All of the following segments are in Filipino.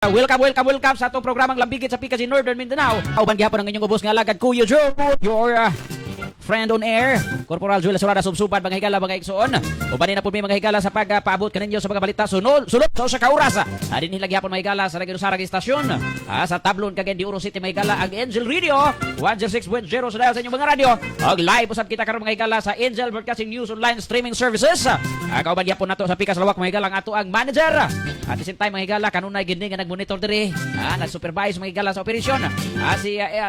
Welcome sa atong programang Lambigit sa PKG Northern Mindanao. Uban gihapon ang inyong ubos nga alagad Kuya Joe, your friend on air. Corporal Joel Sorada subsuban mga higala mga igsoon. Ubanin na po may mga higala sa pagpaabot kaninyo sa mga balita sulod sa usa ka oras. Adin nila gihapon mga higala sa Sarag istasyon. Sa Tablon Cagayan de Oro City mga higala ang Angel Radio 106.0 sa dial sa inyong mga radyo. Og live usab kita karon mga higala sa Angel Broadcasting News Online Streaming Services. Kauban gihapon nato sa Pikas Lawak mga higala ang ato ang manager. At the same time mga higala kanunay gid nga nagmonitor diri. Nag-supervise mga higala sa operasyon.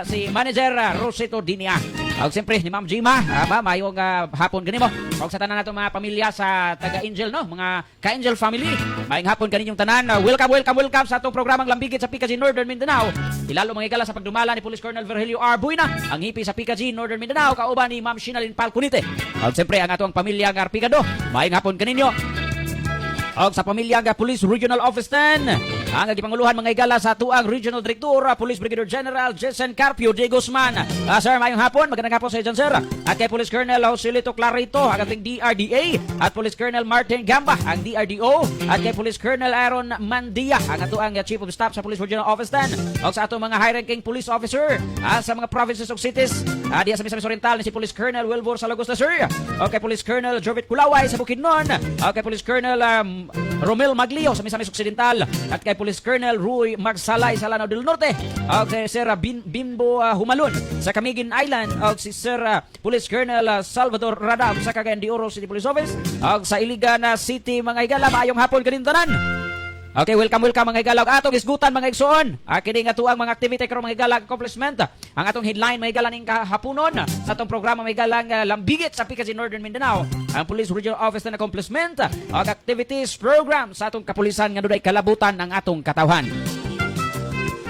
Si manager Rosito Dinia. Og siyempre ni Ma'am Jima, mayong hapon ganimo. Og sa tanan nato mga pamilya sa taga Angel no, mga ka-Angel family. Mayong hapon kaninyong tanan. Welcome sa atong programang Lambigit sa PKG Northern Mindanao. Ilalo mga higala sa pagdumala ni Police Colonel Virgilio R. Buina, ang hipi sa PKG Northern Mindanao kauban ni Ma'am Shinalin Palcunite. Og siyempre ang atong pamilya ng Arpigado. Mayong hapon kaninyo. Og sa pamilyang Police Regional Office 10, ang gipanguluhan mga higala sa tuang Regional Director Police Brigadier General Jason Carpio de Guzman. Sir, mayong hapon, magandang hapon sa iyan, sir. At kay Police Colonel Joselito Clarito, ang ating DRDA, at Police Colonel Martin Gamba, ang DRDO, at kay Police Colonel Aaron Mandia, ang atuang Chief of Staff sa Police Regional Office 10. Og sa atong mga high-ranking police officer sa mga provinces ug cities, diya sa Misamis Oriental ni si Police Colonel Wilbur Salagosta, sir. Og kay Police Colonel Jovit Kulaway sa Bukidnon, og kay Police Colonel Romel Maglio sa Misamis Occidental, at kay Police Colonel Rui Magsalay sa Lanao del Norte, at kay Sir Bimbo Humalon sa Camiguin Island, at si Sir Police Colonel Salvador Radam sa Cagayan de Oro City Police Office, at sa Iligan City mga higala. Maayong hapon kanintanan. Okay, welcome mga higala. Atong isgutan mga igsoon. Kini nga tuang mga activity karon mga higala accomplishment. Ang atong headline mga higala ning kahaponon sa atong programa mga higala Lambigit sa PKG Northern Mindanao. Ang Police Regional Office na accomplishment og activities program sa atong kapulisan nga dunay kalabutan ang atong katawhan.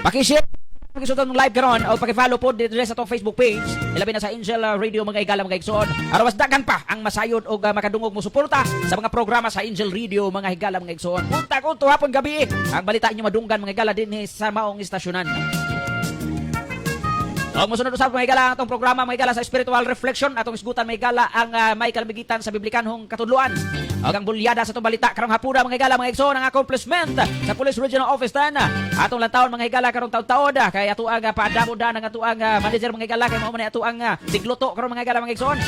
Paki-share pag-isutan ng live karon o paki-follow po dito sa atong Facebook page. Ilabi na sa Angel Radio mga higala mga igsoon. Arawas dagan pa ang masayod o makadungog mo suporta sa mga programa sa Angel Radio mga higala mga igsoon. Punta ko hapon gabi ang balita inyo madunggan mga higala din sa maong istasyonan. Og mosunod usab mga higala ang atong programa mga higala sa Spiritual Reflection. Atong isgutan mga higala ang may kalamigitan sa biblikanhong katudloan. Og ang bulyada sa itong balita karong hapuna mga higala mga igsoon ang accomplishment sa Police Regional Office 10. Atong lantawon mga higala karong taon-taon kay ato ang paadamo da ng ato ang manager mga higala kay mao man ato ang tigluto karong mga higala mga igsoon.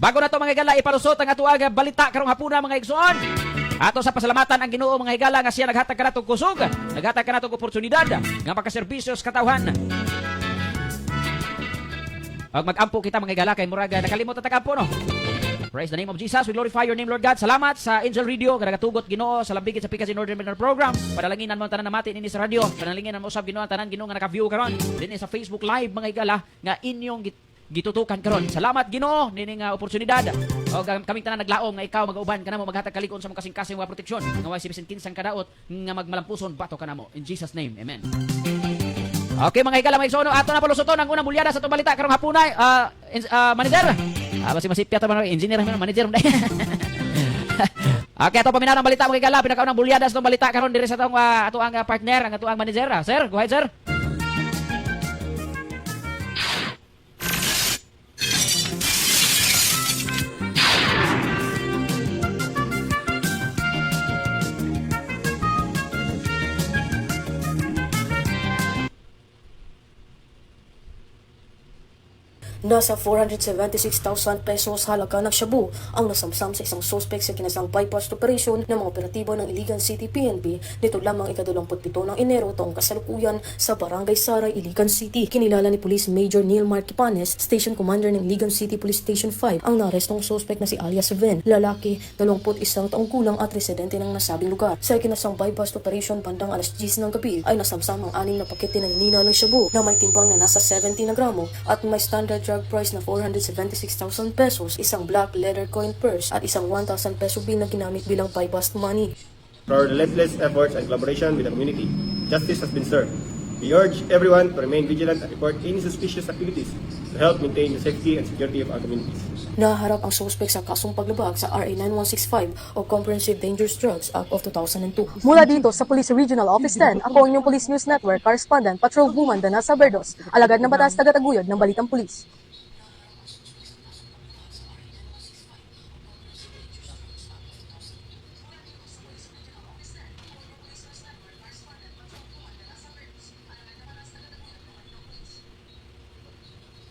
Bago na to mga higala ipalusot ang ato ang balita karong hapuna mga igsoon. Ato sa pasalamatan ang Ginoo mga higala nga siya naghatag kanatong kusog, naghatag kanatong oportunidad nga makaserbisyo sa katawhan. Og mag-ampo kita mga higala kay murag nakalimot ta tagampo no. Praise the name of Jesus. We glorify your name, Lord God. Salamat sa Angel Radio nga nagatugot Ginoo sa Lambigit sa PKG Northern Mindanao program. Padalanginan mo ang tanan namati ini sa radio. Padalanginan mo usab Ginoo ang tanan Ginoo nga naka-view karon dinhi sa Facebook Live mga higala nga inyong gitutukan karon. Salamat Ginoo nining oportunidad. O kaming tanan naglaom nga ikaw mag-uban kanamo maghatag kalig-on sa mga kasing-kasing mga proteksyon nga way sibisin-kinsan kadaot nga magmalampuson bato kanamo. In Jesus name. Amen. Okay mga higala mga igsoon, ato na palusoton ang unang bulyada sa itong balita karong hapunay. Manager. Basi masipya to man engineer manager. Okay, ato paminaw ang balita mga higala pinakaunang bulyada sa itong balita karon diri sa atong ato ang partner, ang ato ang manager. Sir, go ahead sir. Nasa 476,000 pesos halaga ng shabu ang nasamsam sa isang suspect sa kinasang bypass operation ng mga operatibo ng Iligan City PNP nito lamang ika-27 ng Enero taong kasalukuyan sa Barangay Saray, Iligan City. Kinilala ni Police Major Neil Marquipanes, Station Commander ng Iligan City Police Station 5, ang narestong suspect na si alias Ven, lalaki, 21 taong gulang at residente ng nasabing lugar. Sa kinasang bypass operation bandang alas 10 ng gabi ay nasamsam ang 6 na pakete ng nina ng shabu na may timbang na nasa 70 na gramo at may standard drug price na 476,000 pesos, isang black leather coin purse at isang 1,000 peso bill na ginamit bilang buy-bust money. For our relentless efforts and collaboration with the community, justice has been served. We urge everyone to remain vigilant and report any suspicious activities to help maintain the safety and security of our communities. Naharap ang suspect sa kasong paglabag sa RA 9165 o Comprehensive Dangerous Drugs Act of 2002. Mula dito sa Police Regional Office 10, ako ang inyong Police News Network correspondent Patrol Woman Danasa Verdos, alagad ng batas tagataguyod ng Balitang Pulis.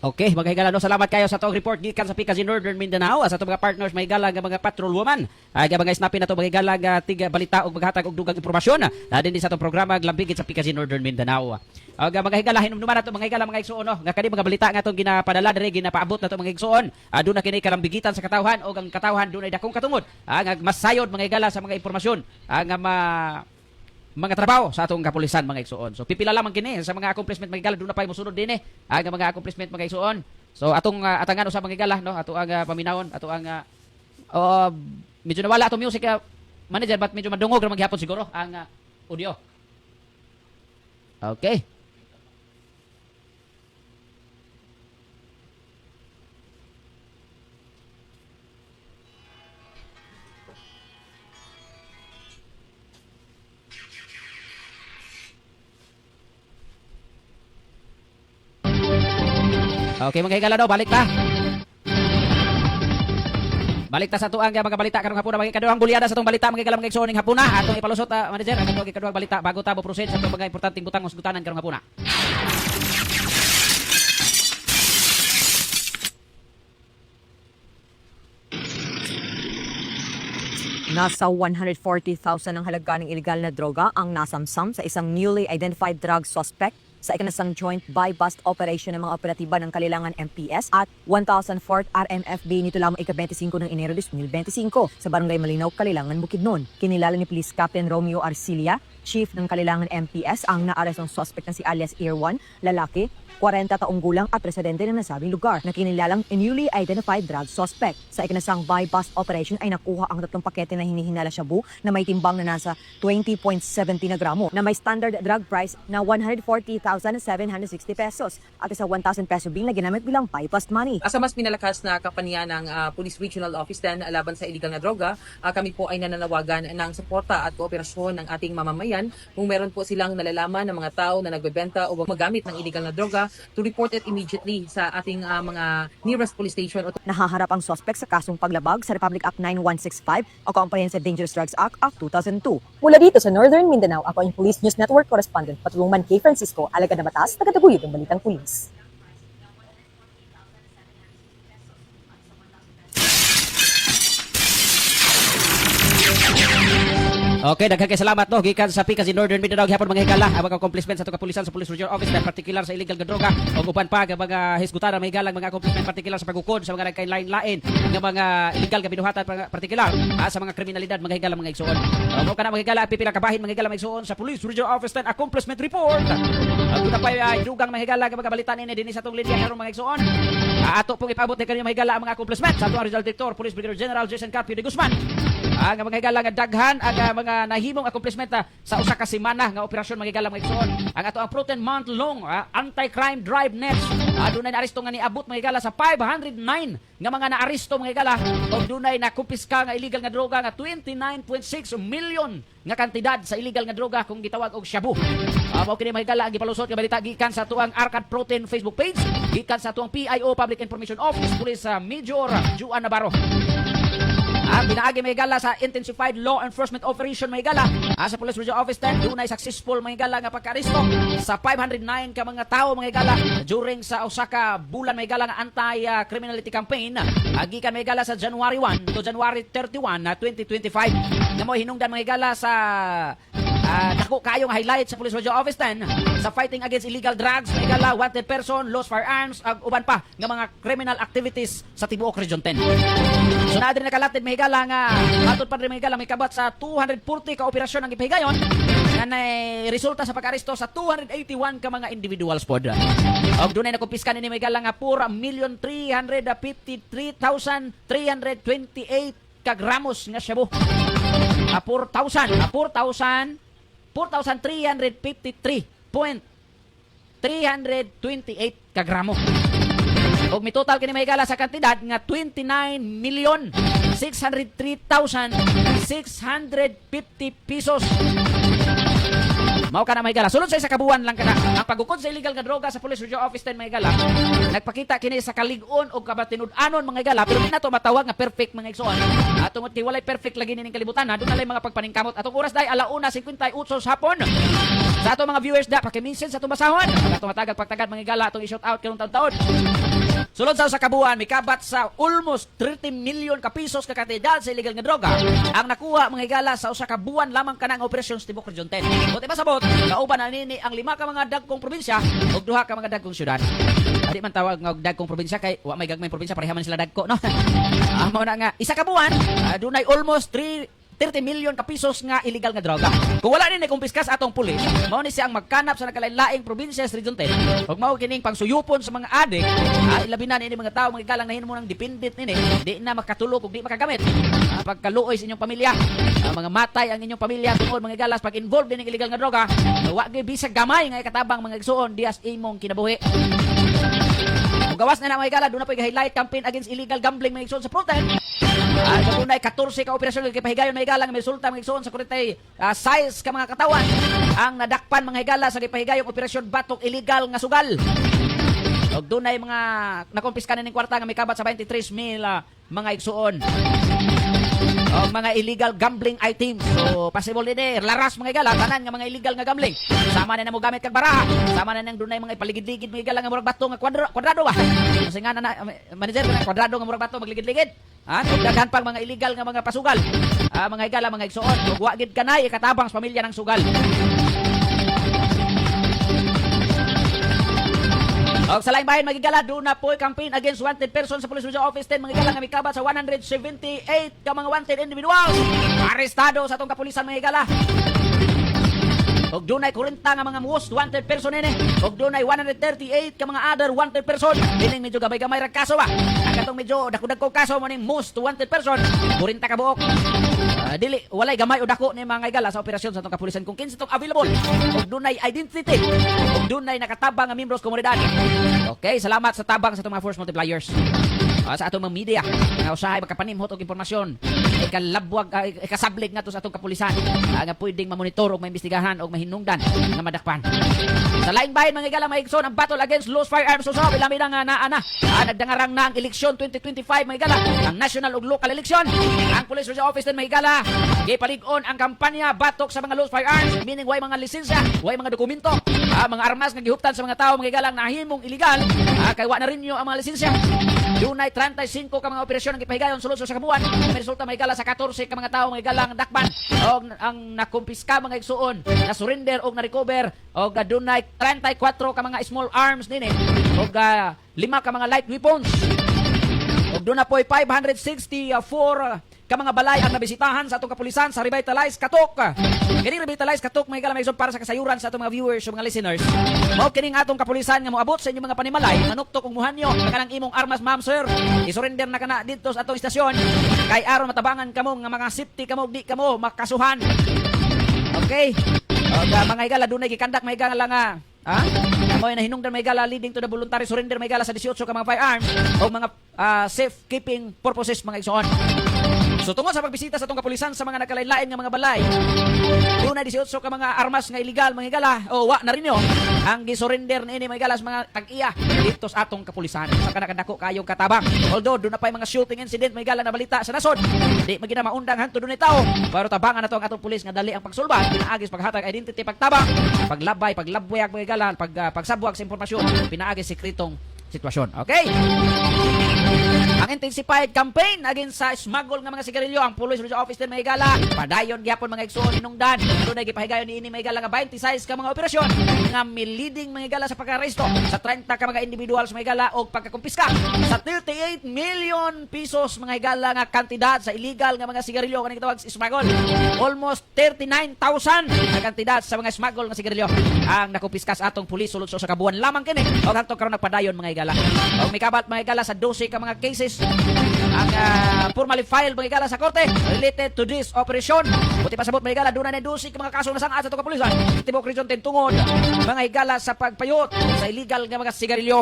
Okay, mga higala, no, salamat kayo sa tong report gikan sa PKG Northern Mindanao sa itong mga partners may higala nga mga patrol woman. Ay mga snapin na to mga higala nga tiga balita og maghatag og dugang impormasyon. Din sa itong programa lambigit sa PKG Northern Mindanao. Mga higala hinumduman na to mga higala mga igsoon no, nga kani mga balita nga tong ginapadala diri ginapaabot na to mga igsoon. Aduna kini kalambigitan sa katawhan o ang katawhan dunay dakong katungod. Nga masayod mga higala sa mga impormasyon. Nga mga trabaho sa atong kapulisan mga igsoon. So pipila lamang kini sa mga accomplishment mga higala doon na pay mosunod dinhi ang mga accomplishment mga igsoon. So atong atangan sa mga higala no, ato ang paminawon, ato ang medyo nawala atong music manager but medyo madungog ra maghapon siguro ang audio. Okay. Okay, mga higala daw, balik ta. Balik ta sa tuang mga balita karong hapon mga ikaduhang bulyada sa tong balita mga higala mga igsoon ning hapon na atong ipalusot manager ang ikaduhang balita bago ta mo proceed sa itong mga importanteng butang usgutanan karong hapon na. Nasa 140,000 ang halaga ng illegal na droga ang nasamsam sa isang newly identified drug suspect sa ikanasang joint buy-bust operation ng mga operatiba ng Kalilangan MPS at 1,004th RMFB nito lamang ika-25 ng Enero 2025 sa Barangay Malinaw, Kalilangan, Bukidnon. Kinilala ni Police Captain Romeo Arcilia, Chief ng Kalilangan MPS, ang naarestong suspect na si alias Irwan, lalaki, 40 taong gulang at residente ng nasabing lugar na kinilalang newly identified drug suspect. Sa ikanasang buy-bust operation ay nakuha ang 3 pakete na hinihinala shabu na may timbang na nasa 20.70 na gramo na may standard drug price na 140,760 pesos at sa 1,000 peso bill na ginamit bilang buy-bust money. Sa mas pinalakas na kampanya ng Police Regional Office 10 laban sa illegal na droga, kami po ay nananawagan ng suporta at kooperasyon ng ating mamamayan kung meron po silang nalalaman ng mga tao na nagbebenta o magamit ng illegal na droga to report it immediately sa ating mga nearest police station. Nahaharap ang suspect sa kasong paglabag sa Republic Act 9165 o Comprehensive Dangerous Drugs Act of 2002. Mula dito sa Northern Mindanao, ako ang Police News Network Correspondent Patulungman K. Francisco, alagad na batas, tagataguyod ng Balitang Pulis. Okay, daghang kay salamat no gikan sa PKG Northern Mindanao gihapon mga higala ang mga accomplishment sa itong kapulisan sa Police Regional Office na partikular sa illegal nga droga o uban pa nga mga hisgutan mga higalang mga accomplishment partikular sa pagukod sa mga nagkainlain-lain nga mga illegal nga binuhatan partikular sa mga kriminalidad mga higala mga igsoon. Mo kana mga higala pipila kabahin mga higala mga igsoon sa Police Regional Office 10 accomplishment report. Ang una pa ay dugang mga higala nga mga balita ni dinhi sa tong linya karon mga igsoon. Ato pong ipaabot ni kanyo mga higala ang mga accomplishment sa atong Regional Director Police Brigadier General Jason Carpio de Guzman. Ang mga higala nga daghan ang mga nahimong accomplishment sa usa ka semana nga operasyon mga higala mga igsoon. Ang ato ang Protein month long anti-crime drive next. Dunay naaresto nga niabot mga higala sa 509 nga mga naaresto mga higala o dunay nakumpiska nga illegal nga droga nga 29.6 million nga kantidad sa illegal nga droga kung gitawag og shabu. Mao kini mga higala ang gipalusot nga balita gikan sa tuang Arcad Protein Facebook page, gikan sa tuang PIO Public Information Office Police Major Juan Navarro. Pinaagi may higala sa intensified law enforcement operation may higala sa Police Regional Office 10 dunay successful may higala nga pagka-aresto sa 509 ka mga tao mga higala during sa usa ka bulan may higala nga anti-criminality campaign gikan may higala sa January 1 to January 31 2025 nga mo hinungdan mga higala sa dako kayong highlight sa Police Regional Office 10 sa fighting against illegal drugs, may higala, wanted person, lost firearms, uban pa nga mga criminal activities sa tibuok Region 10. So na din nakalatid may higala nga matod pa rin may higala may kabat sa 240 ka operasyon ang ipahigayon nga resulta sa pag-aresto sa 281 ka mga individuals pod. Og dunay nakumpiska ni may higala nga 4,353,328 ka gramos nga shabu. 4,353.328 kagramo. Og may total kini may higala sa kantidad nga 29,603,650 pesos. Mao kana may higala. Sulod sa isa ka buwan lang kana ang pagukod sa illegal nga droga sa Police Regional Office 10 may higala. Nagpakita kini sa kalig-on o kabatinud-anon mga higala pero di nato matawag nga perfect mga igsoon. Tungod kay walay perfect lagi ning kalibutan ha. Dunay mga pagpaningkamot. Atong oras day 1:58 sa hapon. Sa ato mga viewers da paki-message sa atong basahon. Atong matagal pagtagad mga higala atong i-shout out karong taon-taon. Sulod sa kabuan, mikabat sa almost 30 million ka pisos ka kantidad sa illegal nga droga ang nakuha mga higala sa usa ka buwan lamang kanang operasyon sa Tibok Region 10. Buti pa sabot, kauban na nini ang 5 ka mga dagkong probinsya ug 2 ka mga dagkong syudad. Adi man tawag nga dagkong probinsya kay wa may gagmayng probinsya pareha man sila dagko, no? Amo na nga isa ka buwan, dunay almost 30 million ka pisos nga illegal nga droga. Kung wala ni kumpiskas atong pulis, mao ni siyang magkanap sa nakalain-laing probinsya sa Region 10. Ug mao kining pangsuyupon sa mga adik, ilabi na ni mga tawo mga galang nahin mo nang dependent nini, di na makatulog ug di makagamit. Pagkaluoy sa inyong pamilya, mga matay ang inyong pamilya tungod mga galas pag involved din illegal nga droga, wa gyud bisag gamay nga katabang mga igsuon dias imong kinabuhi. Kung gawas na mga igala, doon na po highlight campaign against illegal gambling mga igsoon sa Proten. Doon ay 14 ka operasyon kipahigayon mga igala nga may resulta mga igsoon sa kuritay size ka mga katawan. Ang nadakpan mga igala sa kipahigayong operasyon batok illegal nga sugal. Og doon ay mga nakumpiska na ng kwarta nga may kabat sa 23,000 mga igsoon. O mga illegal gambling items. So, possible din laras mga igala, tanan nga mga illegal nga gambling. Sama na mo gamit kag baraha. Sama na nang dunay mga paligid-ligid mga igala nga murag bato nga kwadrado ba. Kasi nga na manager nga kwadrado nga murag bato magligid-ligid. Kung daghan pang mga illegal nga mga pasugal. Mga igala, mga igsuon. Kung wa gid kanay ikatabang sa pamilya ng sugal. Og sa laing bahin magigala, doon na po campaign against wanted person sa Police Regional Office 10 magigala nga mikabat sa 178 ka mga wanted individuals. Arestado sa atong kapulisan magigala. Og doon ay 40 nga mga most wanted person nini. Og doon ay 138 ka mga other wanted person. Dining medyo gamay-gamay ra kaso ba. Ang katong medyo dako-dako kaso mo ning most wanted person. 40 ka buok. Dili walay gamay o dako ni mga igala sa operasyon sa atong kapulisan kung kinsa tong available. Og doon ay identity. Og doon ay nakatabang nga membros komunidad. Okay, salamat sa tabang sa atong mga force multipliers. Sa atong mga media nga usahay makapanimhot og impormasyon ikalabwag ikasablig nga to sa atong kapulisan nga pwedeng mamonitor og maimbestigahan og mahinungdan nga madakpan. Sa laing bahin mga igala mga igsoon ang battle against loose firearms usab ilami na nga naa nagdangarang na ang eleksyon 2025 mga igala ang national ug local election. Ang Police Regional Office din mga igala gipalig-on ang kampanya batok sa mga loose firearms meaning way mga lisensya, way mga dokumento, mga armas nga gihuptan sa mga tawo mga igala nahimong illegal kay wa na rinyo ang mga lisensya. Dunay 35 ka mga operasyon ang gipahigayon sulod sa kabuan. May resulta may gala sa 14 ka mga tawo may galang dakban og ang nakumpiska mga igsuon, na surrender og na-recover og dunay 34 ka mga small arms nini og 5 ka mga light weapons. Og doon na po'y 564 ka mga balay ang nabisitahan sa atong kapulisan sa Revitalize Katok. Kini Revitalize Katok may galang para sa kasayuran sa atong mga viewers o mga listeners. Mao kining atong kapulisan nga moabot sa inyong mga panimalay, manuktok og muhanyo kanang imong armas ma'am sir. I-surrender na kana dito sa atong istasyon kay aron matabangan kamo nga mga safety kamo di kamo makasuhan. Okay? Og mga igala dunay gikandak may gala nga Amoy na hinungdan may gala leading to the voluntary surrender may gala sa 18 ka mga firearms o mga safekeeping purposes mga igsoon. So tungod sa pagbisita sa atong kapulisan sa mga nagkalain-lain nga mga balay, doon na 18 ka mga armas nga illegal mga igala o wa na rin yun ang gisurrender niini mga igala sa mga tag-iya dito sa atong kapulisan sa kanakadako kayong katabang. Although doon na pa mga shooting incident mga igala na balita sa nasod, di magina maundang hanto doon tao pero tabangan na to ang atong pulis nga dali ang pagsulbad, pinaagis paghatag identity pagtabang, paglabay, paglabwag mga igala, pagsabwag sa impormasyon, pinaagis sikretong sitwasyon. Okay? Ang intensified campaign against sa smuggle nga mga sigarilyo ang Police Regional Office din mga igala. Padayon gyapon mga igsoon inungdan. Doon ay gipahigayon niini mga igala nga 26 ka mga operasyon nga miliding mga igala sa pag-aresto sa 30 ka mga individuals mga igala og pagkakumpiska sa 38 million pesos mga igala nga kantidad sa illegal nga mga sigarilyo kanang gitawag smuggle. Almost 39,000 nga kantidad sa mga smuggle nga sigarilyo ang nakumpiska sa atong pulis sulod sa kabuan lamang kini. Og hangtod karon nagpadayon mga igala. Og mikabat mga igala sa 12 ka mga cases ang formally filed mga igala sa korte related to this operation. Buti pasabot mga igala doon na 12 ka mga kaso na sangat sa itong kapulisan Tibok Region 10 tungod mga igala sa pagpayot sa illegal nga mga sigarilyo.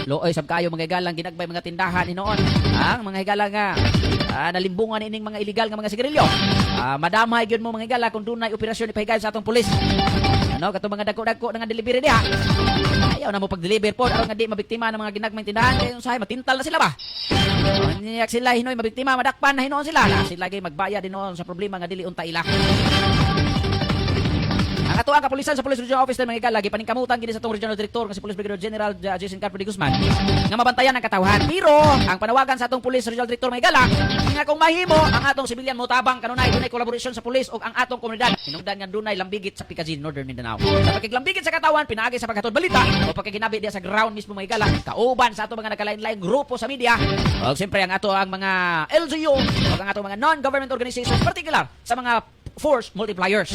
Looy sab kayo mga igala ginagbay mga tindahan hinoon ang mga igala nga nalimbungan ining mga illegal nga mga sigarilyo. Madamay gyud mo mga igala kung doon na operasyon ipahigayon sa atong pulis. Katong mga dako-dako nga delivery diha. Ayaw na mo pag-deliver po aron nga di mabiktima ng mga ginagmayng tindahan kay usahay matintal na sila ba. Niyak sila hinoy mabiktima madakpan na hinoon sila. Sila gay magbayad din noon sa problema nga dili unta ila. Ang ato ang kapulisan sa Police Regional Office mga higala gipaningkamutan gini sa tong Regional Director nga si Police Brigadier General Jason Carpio de Guzman nga mabantayan ang katawhan. Pero ang panawagan sa atong Police Regional Director mga higala nga kung mahimo ang atong sibilyan mo tabang kanunay dunay collaboration sa pulis ug ang atong komunidad hinungdan nga dunay lambigit sa Pikajin, Northern Mindanao. Sa pagkiglambigit sa katawan pinaagi sa paghatod balita o pagkiginabi diya sa ground mismo mga higala kauban sa atong mga nagkalain-lain grupo sa media ug siyempre ang ato ang mga LGU ug ang atong mga non-government organizations particular sa mga force multipliers.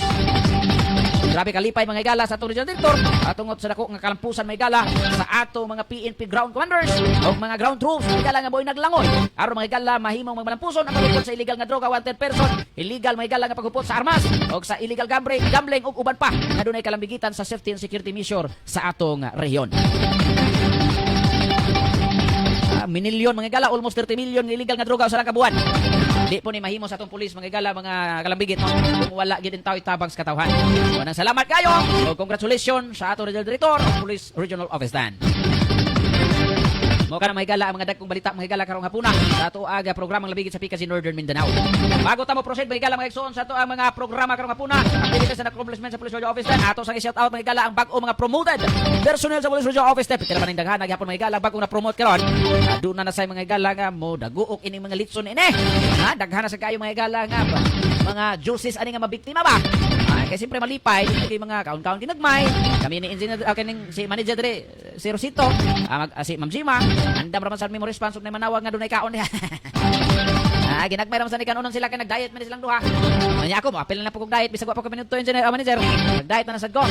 Grabe kalipay mga higala sa atong Regional Director atungot sa dako nga kalampusan mga higala sa ato mga PNP ground commanders o mga ground troops mga higala nga boy naglangoy aron mga higala mahimong magmalampuson ang paghupot sa illegal nga droga, wanted person, illegal mga higala nga paghupot sa armas o sa illegal gambling ug uban pa nga dunay kalambigitan sa safety and security measure sa atong rehiyon. Minilyon mga higala, almost 30 million nga illegal nga droga sa kabuan. Di po ni mahimo sa atong pulis mga higala mga kalambigit no? Kung wala gid tayo itabang sa katawhan. So, nang salamat kayo o congratulations sa atong Regional Director o Police Regional Office Dan. Mo kana mga higala ang mga dagkong balita mga higala karong hapuna sa ato aga programang labigit sa Pikajin, Northern Mindanao. Bago ta mo proceed mga higala mga igsoon sa ato ang mga programa karong hapuna, activities na accomplishment sa Police Regional Office Dan. Ato sang i-shout out mga higala ang bag-o mga promoted personnel sa Police Regional Office Dan. Pila man daghan gyapon mga higala bag-o na promote karon. Aduna na say mga higala nga mo daguok ini mga litson ini. Ha daghan na sa kayo mga higala nga mga juices ani nga mabiktima ba. Kaya siyempre malipay, kay mga kaon-kaon kinagmay. Kami ni engineer kaning si manager dire si Rosito, si Ma'am Jima, andam raman sa memo response na manawag nga dunay kaon niya. Ginagmay raman sa ni kanon sila kay nag-diet man silang duha. Nya ako mo apil na po kog diet bisag wa pa ko minuto engineer manager. Nag-diet na sad ko.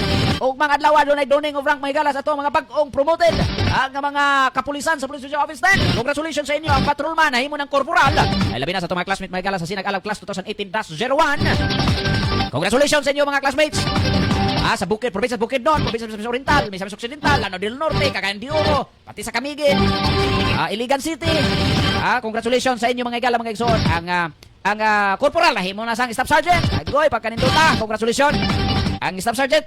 Ug mga adlaw dunay doning of rank mga galas ato mga bag-ong promoted ang mga kapulisan sa Police Regional Office 10. Congratulations sa inyo ang patrolman nahimo ng corporal. Ay labi na sa ato mga classmate mga galas sa Sinag Alab Class 2018-01. Congratulations sa inyo mga classmates. Sa Bukid, Probinsya Bukidnon, Probinsya Oriental, Misamis Occidental, Lanao del Norte, Cagayan de Oro, pati sa Camiguin, Iligan City. Congratulations sa inyo mga igala mga igsoon. Ang corporal nahimo na sang staff sergeant. Agoy pagkanindota. Congratulations. Ang staff sergeant,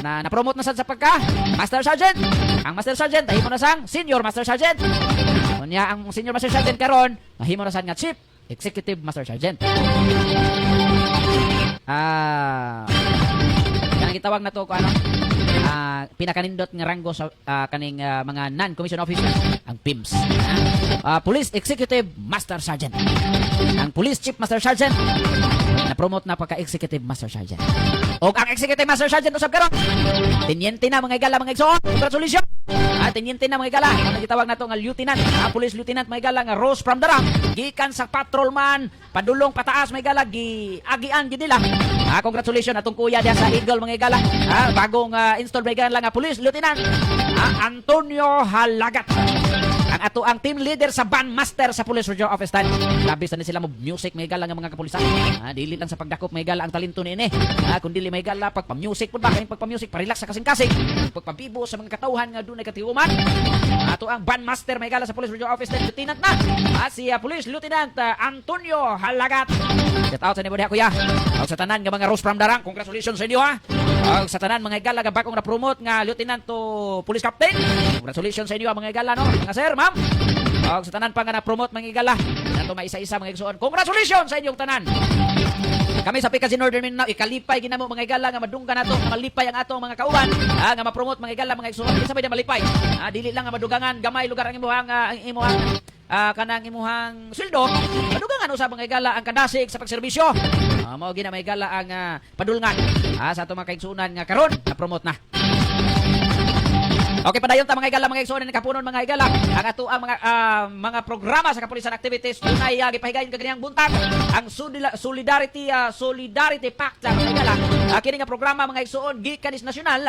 na-promote na sad sa pagka master sergeant. Ang master sergeant nahimo na sang senior master sergeant. Unya ang senior master sergeant karon nahimo na sad nga chief executive master sergeant. Kanang gitawag na to ko ano? Pinakanindot nga ranggo sa kaning mga non-commissioned officers ang PIMS. Police Executive Master Sergeant. Ang Police Chief Master Sergeant na-promote na pagka-Executive Master Sergeant. O ang Executive Master Sergeant usab karon. Teniente na mga igala mga igsoon. Congratulations. Teniente na mga igala. Ang gitawag na to nga lieutenant. Police Lieutenant mga igala nga Rose from Darang. Gikan sa patrolman padulong pataas mga igala giagian gid nila. Congratulations atong kuya diya sa Eagle mga igala. Bagong install mga igala nga Police Lieutenant Antonio Halagat. Ang ato ang team leader sa band master sa Police Regional Office 10. Labis na sila mo music mga igala nga mga kapulisan. Dili lang sa pagdakop mga igala ang talento ni ini. Kun dili mga igala pagpa-music pud ba kaning pagpa-music pa-relax sa kasing-kasing. Pagpabibo sa mga katawhan nga dunay katiuman. Ato ang band master mga igala sa Police Regional Office 10 Lieutenant na si Police Lieutenant Antonio Halagat. Shout out sa inyo diha kuya. Sa tanan nga mga Rose from Darang, congratulations sa inyo ha. Sa tanan mga igala nga bagong na-promote nga Lieutenant to Police Captain. Congratulations sa inyo mga igala no. Mga sir, ma'am. Sa tanan pa nga na-promote mga igala. Nato maisa-isa mga igsoon. Congratulations sa inyong tanan. Kami sa Pikajin, Northern Mindanao, ikalipay ginamo mga igala nga madunggan nato, malipay ang atong mga kauban, nga ma-promote mga igala mga igsoon. Isa pa din malipay. Dili lang nga madugangan gamay lugar ang imuhang kanang imuhang sweldo. Madugangan usab mga igala ang kadasig sa pagserbisyo. Mao gina mga igala ang padulngan sa atong mga kaigsuonan nga karon na-promote na. Okay, padayon ta mga igala mga igsoon ni kapunon mga igala. Ang ato ang mga programa sa kapulisan activities dunay gipahigayon kaganiyang buntag ang Solidarity Pact mga igala. Kini nga programa mga igsoon gikan is nasyonal.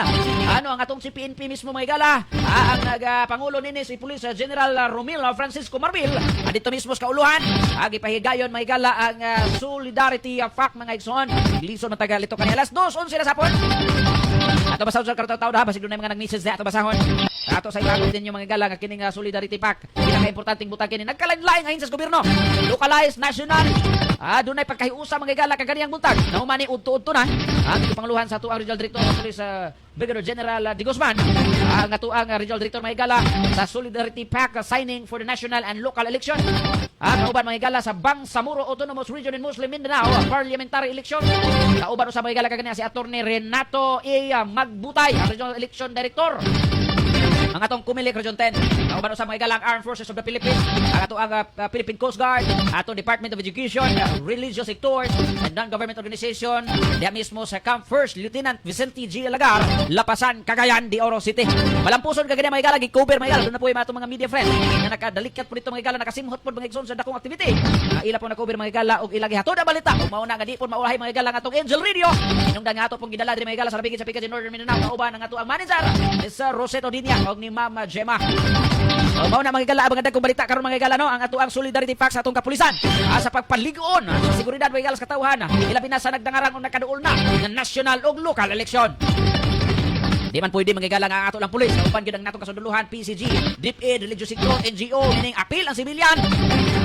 Ang atong si PNP mismo mga igala. Ang pangulo nini si Police General Romil Francisco Marbil. Dito mismo sa kauluhan gipahigayon mga igala ang Solidarity Pact mga igsoon. Lison na tagal ito kanila alas 2:11 na sapon. Ato basahon sa karta taon ha, basig doon na mga nag-message na ato basahon. Ato sa ibagod din yung mga gala nga kining solidarity pack. Pinaka-importanting butang kini nagkalain-lain ngayon sa gobyerno. Localized, national. Doon ay pagkahiusa mga gala kaganiyang buntag. Naumani udto-udto na. Ang pangluhan sa tuang Regional Director sa Brigadier General Di Guzman. Ang atuang Regional Director mga gala sa Solidarity Pack signing for the national and local election. Kauban mga gala sa Bangsamoro Autonomous Region in Muslim Mindanao parliamentary election. Kauban sa mga gala kaganiya si Attorney Renato A. Magbutay, ang Regional Election Director. Ang atong Kumilik Region 10. Kauban sa mga galang Armed Forces of the Philippines, ang atong Philippine Coast Guard, atong Department of Education, religious sectors, and non-government organization. Diya mismo sa Camp First Lieutenant Vicente G. Lagar, Lapasan, Cagayan de Oro City. Malampuson kagaya mga galang i-cover mga galang. Doon na po yung atong mga media friends na nakadalikat po dito mga galang, nakasimhot po mga igsoon sa dakong activity. Ila po na-cover mga galang og ilagi hatod na balita. Kung mauna nga di po maulahay mga galang atong Angel Radio. Inungdan nga ato pong gidala diri mga galang sa labigit sa Picas in Northern Mindanao. Kauban ang ato ang manager, Mr. Roseto Dinia og ni Mama Gemma. Mao na mga gala abang dagkong balita karon mga gala no ang ato ang solidarity pack sa atong kapulisan sa pagpaligon sa seguridad mga gala sa katawhan ilabi na sa nagdangarang o nakaduol na ng national ug local election. Di man pwede manggigala nga ang ato lang pulis. Upan gyud ang natong kasunduluhan, PCG, DepEd, Religious Sector, NGO, meaning appeal ang civilian.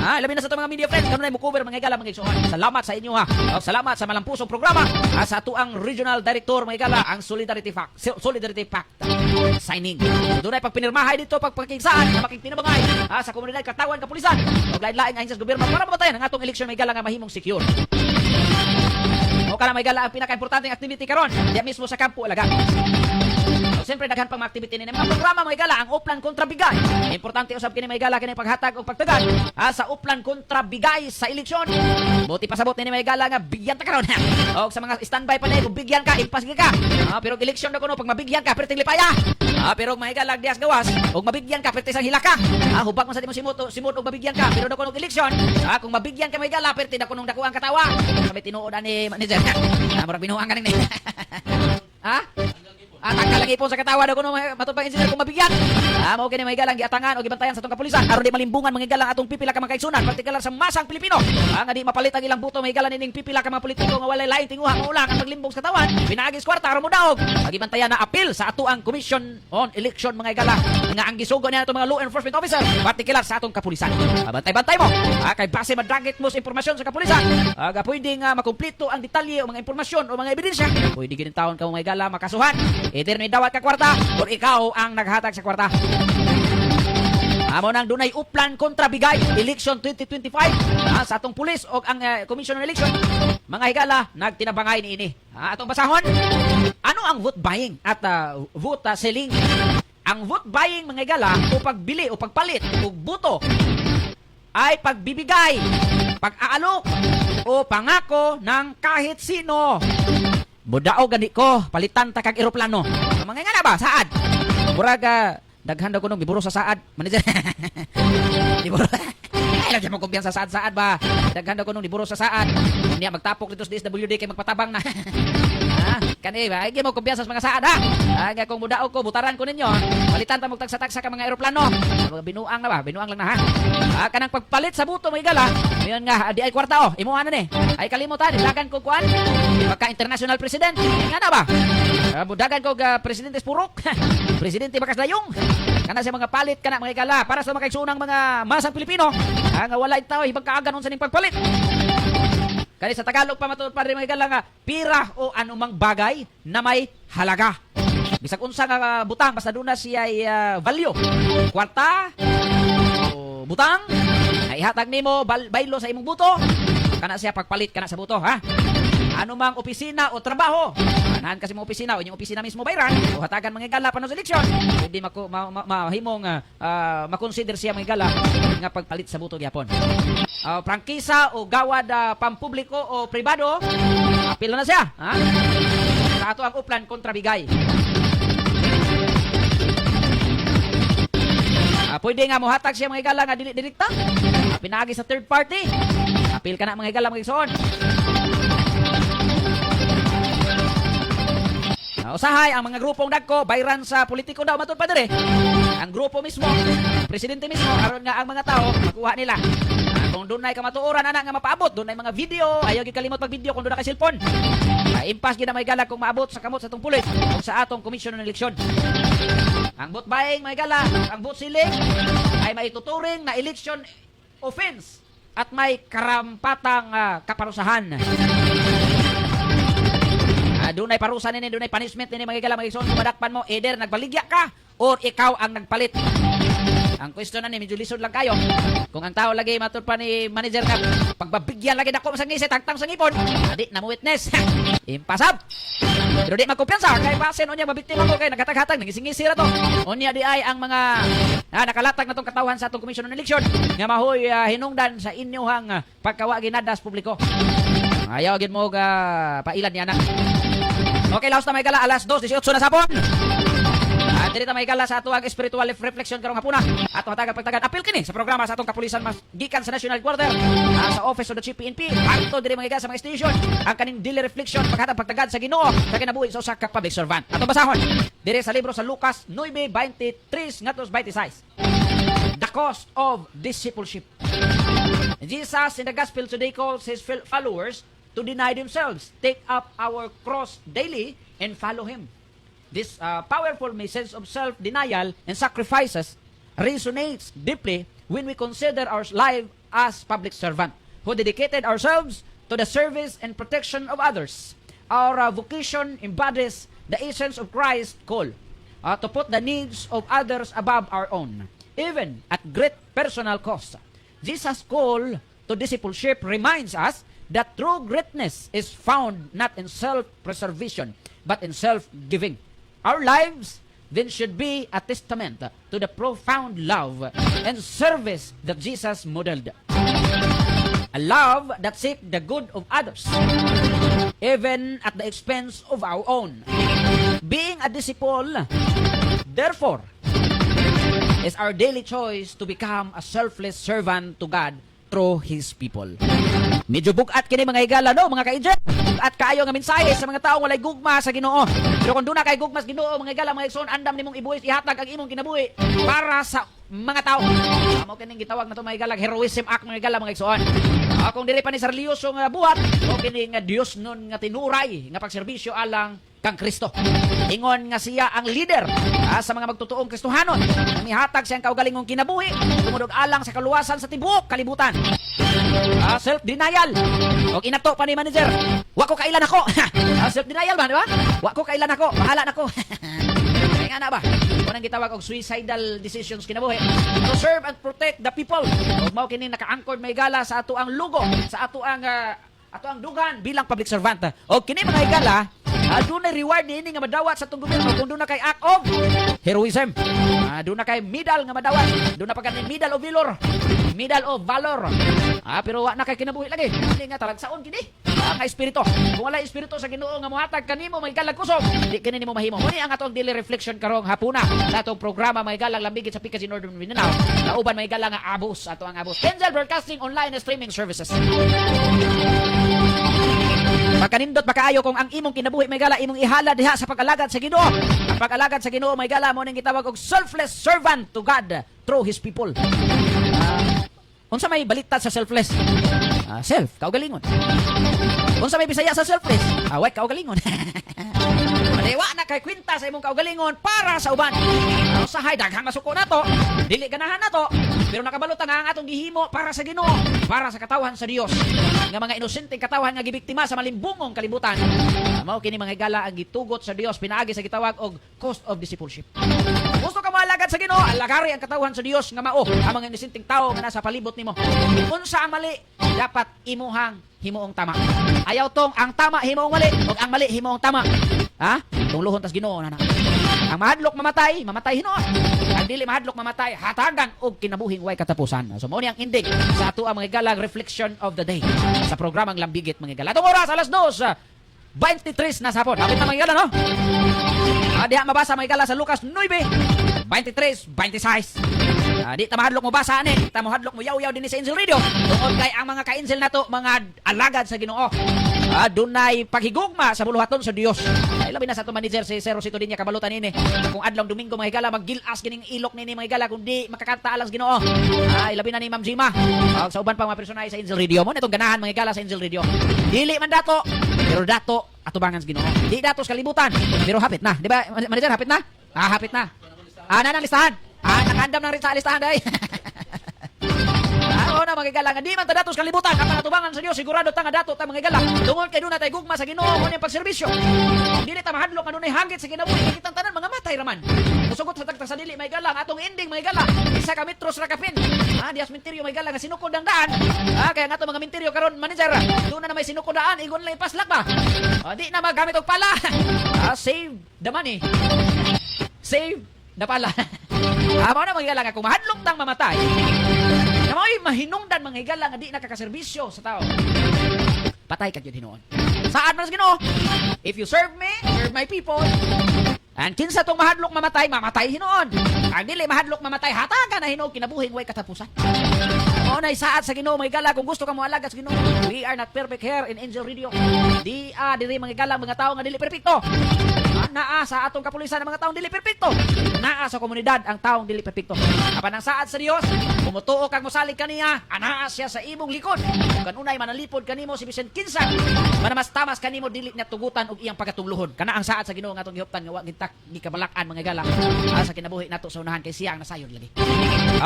Labi na sa itong mga media friends, kanunay mo cover manggigala mga igsoon. Salamat sa inyo ha. O, salamat sa malampusong programa sa ato ang Regional Director manggigala ang Solidarity Pact signing. Doon ay pagpinirmahay dito, pagpakigsaan na makiktinabangay sa komunidad, katawan, kapulisan. O lain-lain ngayon sa gobyerno para mabatayan ang atong election manggigala nga mahimong secure. O kana manggigala ang pinaka-importanting activity karon diya mismo sa Kampo Alaga. Siyempre daghan pang mga activity ni mga programa mga gala ang Uplan kontra Bigay. Importante usab kini mga gala kini paghatag og pagtagad sa Uplan kontra Bigay sa eleksyon. Buti pasabot ni mga gala nga bigyan ta karon. Og sa mga standby pa kung bigyan ka impasig ka. Pero eleksyon na kuno pag mabigyan ka perting lipaya. Pero mga gala dias gawas og mabigyan ka perting sang hilaka. Hubak man sa dimo simot og mabigyan ka pero na kuno eleksyon. Kung mabigyan ka mga gala perting na kunong dako ang katawa. Sabi tinuod ani manager. Murag binuang kaning ni. Tanggal lagi po sa katawa daw kuno matupang engineer kung mabigyan. Mao kini mga galang giatangan o gibantayan sa atong kapulisan aron di malimbungan mga galang atong pipila ka mga kaigsunan partikular sa masang Pilipino. Nga di mapalit ang ilang buto mga galang nining pipila ka mga politiko nga walay lain tinguha nga ulang ang paglimbong sa katawan. Pinaagis kwarta aron mo daog. Gibantayan na appeal sa ato ang Commission on Election mga galang nga ang gisugo niya atong mga law enforcement officer partikular sa atong kapulisan. Bantay-bantay mo. Kay base madagit mo sa impormasyon sa kapulisan. Pwede nga makumpleto ang detalye o mga impormasyon o mga ebidensya. Pwede ginin taon ka mga galang makasuhan. Either may dawat ka kwarta o ikaw ang naghatag sa kwarta. Amo nang dunay Uplan kontra Bigay election 2025 sa atong pulis o ang Commission on Election. Mga higala nagtinabangay niini. Atong basahon. Ano ang vote buying at vote selling? Ang vote buying mga higala o pagbili o pagpalit o buto ay pagbibigay, pag-aalok o pangako ng kahit sino. Budao gani ko, palitan ta kag eroplano. Mga nga na ba, saad? Muraga, daghan daw ko nung giburo sa saad. Manager. Giburo. Ay, lang mo kumpiyan sa saad ba? Daghan daw ko nung giburo sa saad. Hindi magtapok dito sa DSWD kay magpatabang na. Kani ba? Ay, mo kumpiyan sa mga saad ha. Nga kung budao ko, butaran ko ninyo. Palitan ta mo tagsa-tagsa ka mga eroplano. Binuang na ba? Binuang lang na ha. Kanang pagpalit sa buto mga igala. Ngayon nga, di ay kwarta imuha na ni. Ay kalimutan, dagan ko kuan. Pagka-international president. Nga na ba? Budagan ko presidente Purok. Presidente Bakas Dayong. Kana sa mga palit kana mga igala para sa mga kaigsunang mga masang Pilipino. Nga wala itaw ibang kaaganon sa ning pagpalit. Kani sa Tagalog pa matulad pa rin mga igala nga pira o anumang bagay na may halaga. Bisag unsa nga butang basta doon na siya value. Kwarta o butang ay hatag nimo baylo sa imong buto. Kana siya pagpalit kana sa buto ha. Ano mang opisina o trabaho. Anahan kasi mong opisina o yung opisina mismo bayran o hatagan mga gala paano sa eleksyon. Hindi mahimong makonsider siya mga gala nga pagpalit sa buto gyapon. Prangkisa o gawad pampubliko o pribado, apil na siya. Ha? Sa ato ang Uplan kontra Bigay. Pwede nga mohatag siya mga gala nga direkta. Pinagi sa third party. Apil ka na mga gala mga igsoon. Usahay ang mga grupong dagko bayran sa politiko daw matud pa dire. Ang grupo mismo, presidente mismo aron nga ang mga tao makuha nila. Kung doon ay kamatuoran ana nga mapaabot, doon ay mga video, ayaw gyud kalimot pag video kung doon na kay cellphone. Impas gyud na may gala kung maabot sa kamot sa atong pulis o sa atong komisyon ng eleksyon. Ang vote buying may gala, ang vote selling ay maituturing na election offense at may karampatang kaparusahan. Doon ay parusa nini, doon ay punishment nini magigala magigson kung madakpan mo, either nagbaligya ka or ikaw ang nagpalit. Ang question na ni medyo lisod lang kayo. Kung ang tao lagi matud pa ni manager nga pagbabigyan lagi dako sa ngisi tagtang sa ngipon, adi na mo witness. Impasab. Pero di magkumpiyansa kay basen unya mabiktima ko kay nagatag-hatag nangisingisi ra to. Unya di ay ang mga nakalatag na tong katawhan sa atong komisyon ng eleksyon nga mahoy hinungdan sa inyohang pagkawa ginadas publiko. Ayaw gid mo pailan niya na. Okay, laos na may gala alas 2:18 na sapon. Diri ta may gala sa atuang spiritual reflection karong hapuna. Ato hatagan pagtagan apil kini sa programa sa atong kapulisan mas gikan sa National Quarter sa Office of the Chief PNP. Ato diri mga sa mga station ang kaning daily reflection paghatag pagtagad sa Ginoo sa kinabuhi sa usa ka public servant. Ato basahon diri sa libro sa Lucas 9:23 ngadto 26. The cost of discipleship. Jesus in the gospel today calls his followers to deny themselves, take up our cross daily, and follow Him. This powerful message of self-denial and sacrifices resonates deeply when we consider our life as public servant who dedicated ourselves to the service and protection of others. Our vocation embodies the essence of Christ's call to put the needs of others above our own, even at great personal cost. Jesus' call to discipleship reminds us that true greatness is found not in self-preservation, but in self-giving. Our lives then should be a testament to the profound love and service that Jesus modeled. A love that seeks the good of others, even at the expense of our own. Being a disciple, therefore, is our daily choice to become a selfless servant to God through His people. Medyo bugat kini mga higala no, mga ka-agent. At kaayo nga mensahe sa mga taong walay gugma sa Ginoo. Pero kung doon na kay gugma sa Ginoo, mga higala, mga igsoon, andam nimong ibuhis ihatag ang imong kinabuhi para sa mga tao. Amo kining gitawag na to mga higala, heroism act mga higala, mga igsoon. Kung diri pa ni seryoso nga buhat, o kini nga Dios nun nga tinuray nga pagserbisyo alang kang Kristo. Ingon nga siya ang leader sa mga magtutuong Kristohanon. Mihatag siyang kaugalingong kinabuhi, tumudog alang sa kaluwasan sa tibuok kalibutan. Self-denial. O inato pa ni manager, wa ko kailan ako. Self-denial ba, di ba? Wa ko kailan ako, bahala na ko. Ay nga na ba? Kunang gitawag og suicidal decisions kinabuhi. To serve and protect the people. O mao kini naka-anchored may gala sa ato ang lugo, sa ato ang dugan bilang public servant. O kini mga higala, doon na reward ni ini nga madawat sa itong gobyerno kung doon na kay act of heroism. Doon na kay medal nga madawat. Doon na pagkanin medal of valor. Medal of valor. Pero wa na kay kinabuhi lagi. Hindi nga talagsaon gini. Ang espiritu. Kung wala espiritu sa Ginoo nga muhatag kanimo may galag kusog, di kini nimo mahimo. Muni ang atong daily reflection karong hapuna sa atong programa may galang lambigit sa Pikas in Northern Mindanao. Nauban may galang nga abos ato ang abos. Angel Broadcasting online and streaming services. Pagkanindot makaayo kung ang imong kinabuhi may gala imong ihala diha sa pag-alagad sa Ginoo. Ang pag-alagad sa Ginoo may gala mo ning gitawag og selfless servant to God through His people. Unsa may baliktad sa selfless? Self, kaugalingon. Unsa may Bisaya sa selfless? Wait, kaugalingon. Maliwa na kay kwenta sa imong kaugalingon para sa uban. Usahay daghang masuko nato, dili ganahan nato, pero nakabalot nga ang atong gihimo para sa Ginoo, para sa katawhan sa Dios. Nga mga inosenteng katawhan nga gibiktima sa malimbungong kalibutan. Mao kini mga higala ang gitugot sa Dios pinaagi sa gitawag og cost of discipleship. Gusto ka malagad sa Ginoo, alagari ang katawhan sa Dios nga mao ang mga inosenteng tawo nga nasa palibot nimo. Unsa ang mali, dapat imuhang himuong tama. Ayaw tong ang tama himuong mali, ug ang mali himuong tama. Tungluhon tas Ginoo na. Ang mahadlok mamatay, mamatay hinuon. Ang dili mahadlok mamatay, hatagan og kinabuhing way katapusan. So mao ni ang ending sa ato ang mga galang reflection of the day sa programang Lambigit mga gala. Atong oras alas 2:23 na sapon. Hapit na mga gala no? Diha mabasa mga gala sa Lucas 9:23-26. Di ta mahadlok mo basa ani, di ta mahadlok mo yaw-yaw din sa Angel Radio. Tungod kay ang mga ka-Angel nato mga alagad sa Ginoo. dunay paghigugma sa buluhaton sa Dios. Ay labi na sa ato manager si Sir Rosito Dinya kabalutan ini. Kung adlong Domingo mga higala maggilas kining ilok nini mga higala kundi makakanta alang sa Ginoo. Ay labi na ni Ma'am Jima. Sa uban pang mga personahe sa Angel Radio mo itong ganahan mga higala sa Angel Radio. Dili man dato, pero dato atubangan sa Ginoo. Di dato sa kalibutan, pero hapit na. Di ba manager hapit na? Hapit na. Nanang listahan. Nakandam ng listahan day. Na mga higala di man ta datos kalibutan ang atubangan sa Dios sigurado ta nga dato ta mga higala tungod kay dunay tay gugma sa Ginoo kuno pagserbisyo dili ta mahadlok kanunay hangit sa kinabuhi kitang tanan mga matay raman musugot sa tagtang sa dili mga higala atong ending mga higala isa ka metros ra kapin dias minteryo mga higala nga sinukod ang daan kaya nga ato mga minteryo karon manager doon na may sinukod daan igon lang paslak ba di na magamit og pala save the money save the pala amo na mga higala nga kung mahadlok tang mamatay na mao'y mahinungdan mga higala nga di nakakaserbisyo sa tao. Patay ka yun hinoon. Saan man sa Ginoo? If you serve me, serve my people. And kinsa tong mahadlok mamatay, mamatay hinoon. Ang dili mahadlok mamatay, hatagan na hinoon kinabuhing way katapusan. O na isaat sa Ginoo mga higala kung gusto ka mo alaga sa Ginoo. We are not perfect here in Angel Radio. Diri mga higala mga tao nga dili perpekto. Naa sa atong kapulisan ng mga taong dili perpekto. Naa sa komunidad ang taong dili perpekto. Apan ang saad sa Dios, kumutuo kag mosalig kaniya, anaa siya sa imong likod. Kung kanunay manalipod kanimo si Vicente Kinsa, manamas-tamas kanimo dili na tugutan og iyang pagatungluhon. Kana ang saad sa Ginoo nga atong gihuptan nga wa gintak gikabalakan mga higala sa kinabuhi nato sa unahan kay siya ang nasayon lagi.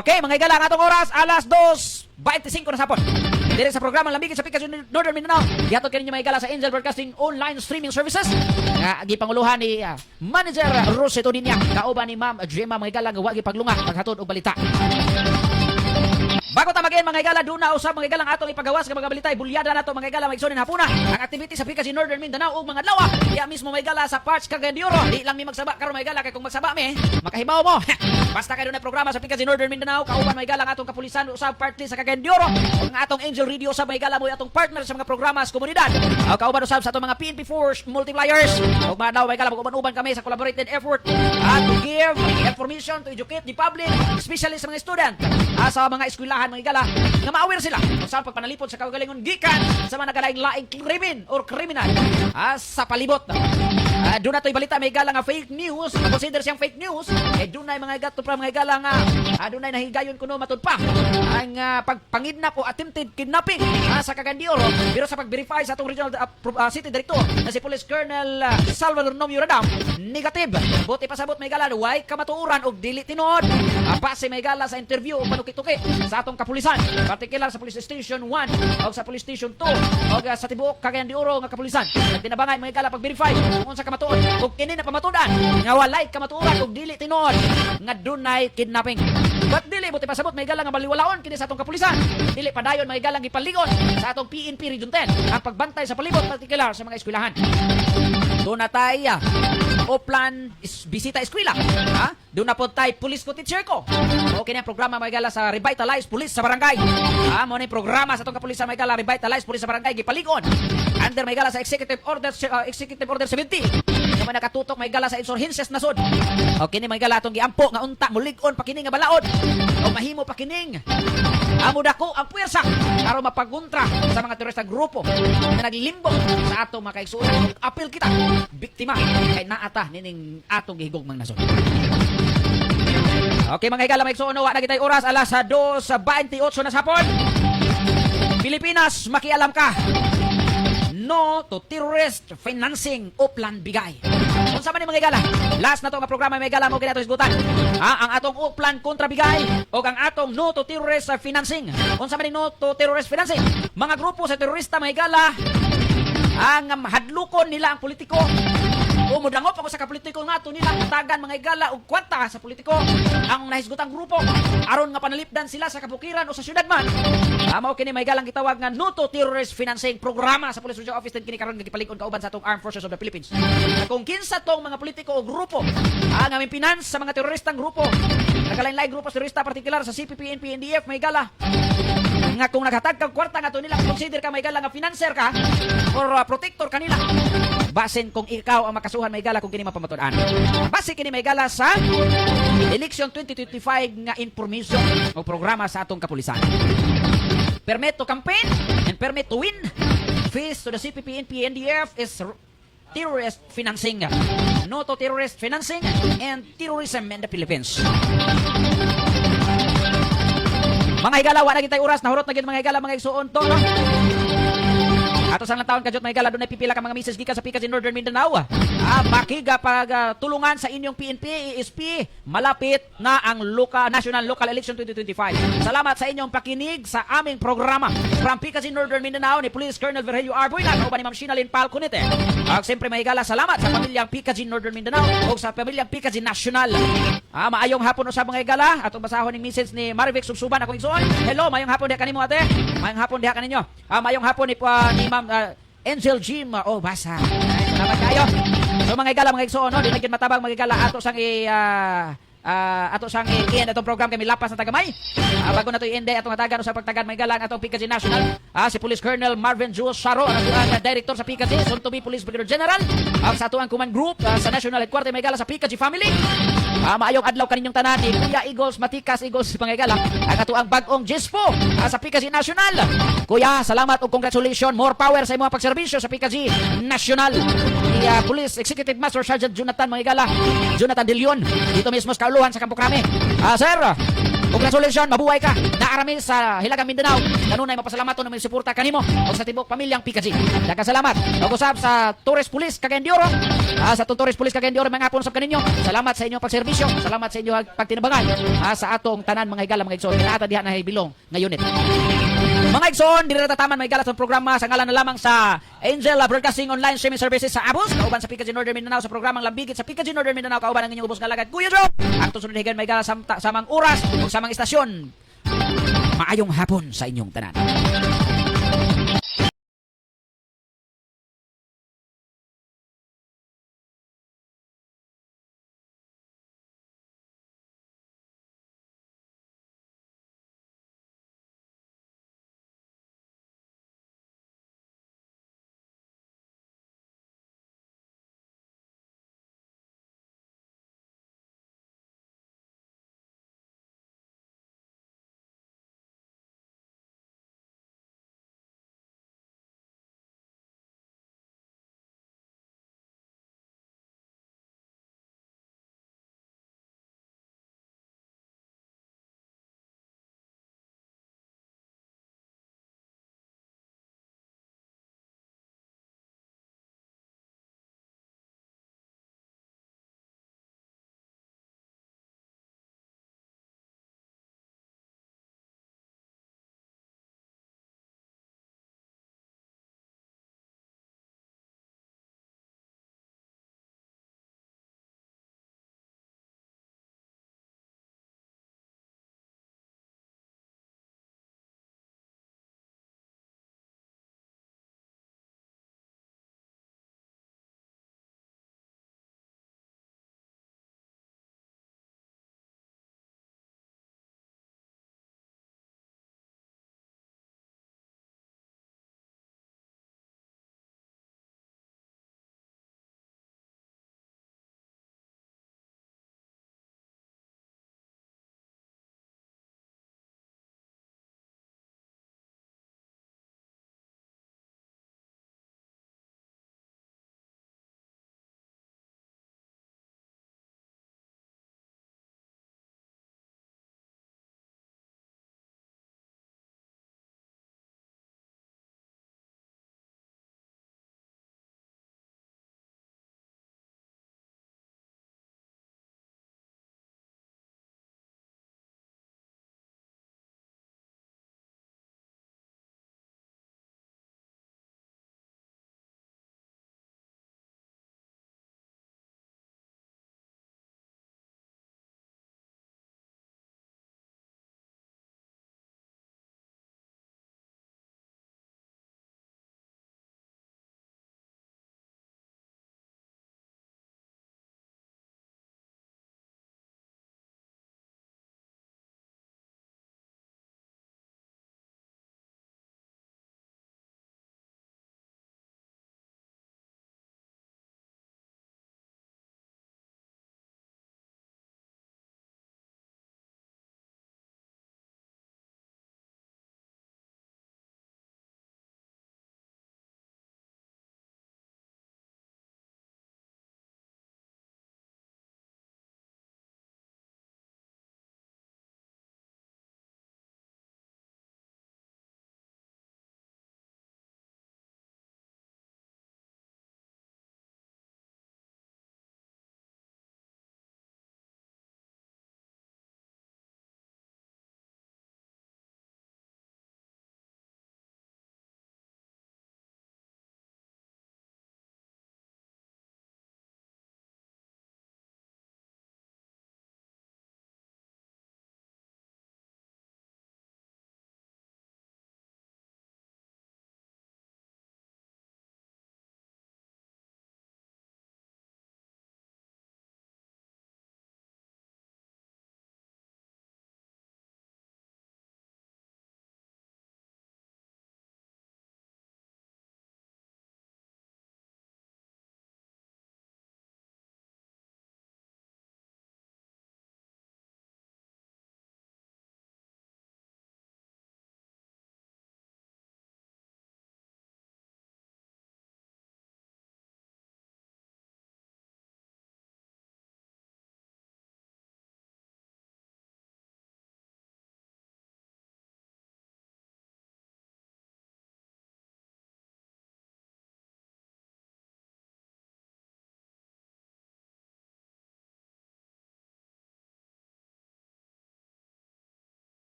Okay, mga higala ang atong oras alas 2:25 na sapon. Dire sa programang Lambigit sa Pikas Northern Mindanao. Gihatod kaninyo mga higala sa Angel Broadcasting Online Streaming Services. Gipanguluhan ni Manager Rosito Dinya, kauban ni Ma'am Gemma mga higala nga wa gipaglunga paghatod og balita. Bago ta mag-end mga higala, doon na usab mga higala ang atong ipagawas nga mga balitay bulyada nato mga higala maigsunin hapuna. Ang activity sa Pikas Northern Mindanao ug mga adlaw. Iya mismo mga higala sa Parts Cagayan de Oro. Di lang mi magsaba karon mga higala kay kung magsaba mi, makahibaw mo. Basta kayo na programa sa Pikas Northern Mindanao, kauban mga higala ang atong kapulisan usab partly sa Cagayan de Oro. Ang atong Angel Radio usab mga higala mo atong partner sa mga programa sa komunidad. Kauban usab sa atong mga PNP Force multipliers. Ug mga adlaw mga higala mag-uban kami sa collaborated effort to give information to educate the public, especially sa mga student sa mga eskwelahan mga higala nga ma-aware sila kung saan pagpanalipod sa kagalingon gikan sa mga nagalaing-laing krimen or kriminal sa palibot. Doon na ito'y balita may higala nga fake news, consider siyang fake news, doon na mga gato pra mga higala nga doon na nahigayon kuno matud pa ang pagpangidnap o attempted kidnapping sa Cagayan de Oro. Pero sa pag-verify sa atong regional city director na si Police Colonel Salvador Nomio Radam, negative. Buti pasabot may higala way kamatuuran og dili tinuod. Base may higala sa interview o panuki-tuki sa atong kapulisan, particular sa Police Station 1 o sa Police Station 2 o sa tibuok Cagayan de Oro nga kapulisan. Tinabangan mga higala pag-verify kung sa kamatuod ug kini na pamatudan nga walay kamatuoran ug dili tinuod nga dunay kidnapping. But dili buti pasabot may higala nga baliwalaon kini sa atong kapulisan. Dili padayon may higala gipalingon sa atong PNP Region 10 ang pagbantay sa palibot particular sa mga eskwelahan. Doon na tayo Oplan bisita eskwela. Doon na po tayo Police ko teacher ko. Okay na yung programa mga higala sa Revitalize Police sa Barangay. Mo na yung programa sa itong kapulisan mga higala Revitalize Police sa Barangay gipaligon. Under mga higala sa Executive Order 70. Naman nakatutok mga higala sa insurgencies nasod. Okay ni mga higala itong giampo nga unta mulig-on pakining nga balaod. O mahimo pakining amo dako ang puwersa para mapaguntra sa mga terorista grupo na naglimbong sa atong mga kaigsuonan. Apil kita biktima kay naata nining atong gihigugmang nasod. Okay mga higala maigsuon wa na kitay oras alas 2:28 na sapon. Pilipinas makialam ka. No to terrorist financing Oplan Bigay. Unsa man ni mga higala? Last na to nga programa mga higala mo kinato isgutan. Ang atong Oplan kontra Bigay o ang atong no to terrorist financing. Unsa man ni no to terrorist financing? Mga grupo sa terorista mga higala ang hadlukon nila ang politiko o mudangop ako sa kapolitiko nga to nila tagan mga higala og kwanta sa politiko ang nahisgutang grupo aron nga panalipdan sila sa kabukiran o sa syudad man. Mao kini mga higalang gitawag nga no to terrorist financing programa sa Police Regional Office kini karon gipalig-on kauban sa atong Armed Forces of the Philippines. Kung kinsa tong mga politiko o grupo ang finance sa mga teroristang grupo nagalain-lain grupo sa terorista partikular sa CPP, NP, NDF mga higala nga kung naghatag kang kwarta nga to nila consider ka may higala nga financer ka or protector kanila basin kung ikaw ang makasuhan may higala kung kini mapamatud-an. Base kini may higala sa election 2025 nga information o programa sa atong kapulisan. Permit to campaign and permit to win office to the CPP and PNDF is terrorist financing. No to terrorist financing and terrorism in the Philippines. Mga higala, wala na kitay oras, nahurot na gid mga higala, mga igsuon to. No? Ato sang taon kadyot mga higala, doon ay pipila ka mga misis gikan sa PKC Northern Mindanao. Makiga pag tulungan sa inyong PNP, ESP, malapit na ang National Local Election 2025. Salamat sa inyong pakinig sa aming programa. From PKC Northern Mindanao ni Police Colonel Virgilio Arboy na kauban ni Ma'am Shinalyn Palconete. Siyempre mga higala, salamat sa pamilyang PKC Northern Mindanao o sa pamilyang PKC National. Maayong hapon usab mga higala, atong basahon ning message ni Marivic Subsuban akong igsoon. Hello, mayong hapon diha kanimo ate. Mayong hapon diha kaninyo. Mayong hapon ni Ma'am Angel Jim. Basa. Ay, salamat kayo. So mga higala, mga igsoon, no, di na gid matabang mga higala ato sang ato sang i-end atong program kami lapas na tagamay. Bago na to i-end atong hatagan sa pagtagad mga higala atong PKC National. Si Police Colonel Marvin Jules Saro, ang director sa PKC, soon to be Police Brigadier General. Sa ato ang command group sa National Headquarters mga higala sa PKC family. Maayong adlaw kaninyong tanan ni Kuya Eagles, Matikas Eagles mga higala. Ang ato ang bagong Jespo sa PKC National. Kuya, salamat ug congratulations. More power sa imong pagserbisyo sa PKC National. Ni Police Executive Master Sergeant Jonathan mga higala. Jonathan De Leon dito mismo sa kauluhan sa Kampo Krame. Sir, congratulations, mabuhay ka. Naarami sa Hilagang Mindanao. Kanunay mapasalamat na may suporta kanimo o sa tibok pamilyang PKC. Daghang salamat. Pag-usab sa Torres Police Cagayan de Oro. Sa Torres Police Cagayan de Oro mga hapon sa kaninyo. Salamat sa inyong pagserbisyo. Salamat sa inyong pagtinabangan sa atong tanan mga higala mga igsoon. Ata diha na bilong nga unit. Mga igsoon, dili na tataman mga higala sa programa sa ngalan na lamang sa Angel Broadcasting Online Streaming Services sa Abos. Kauban sa PKC Northern Mindanao sa programang Lambigit sa PKC Northern Mindanao. Kauban ang inyong ubos nga lagad Kuya Joe. Ang tusunod higan mga higala sa samang oras o samang istasyon. Maayong hapon sa inyong tanan.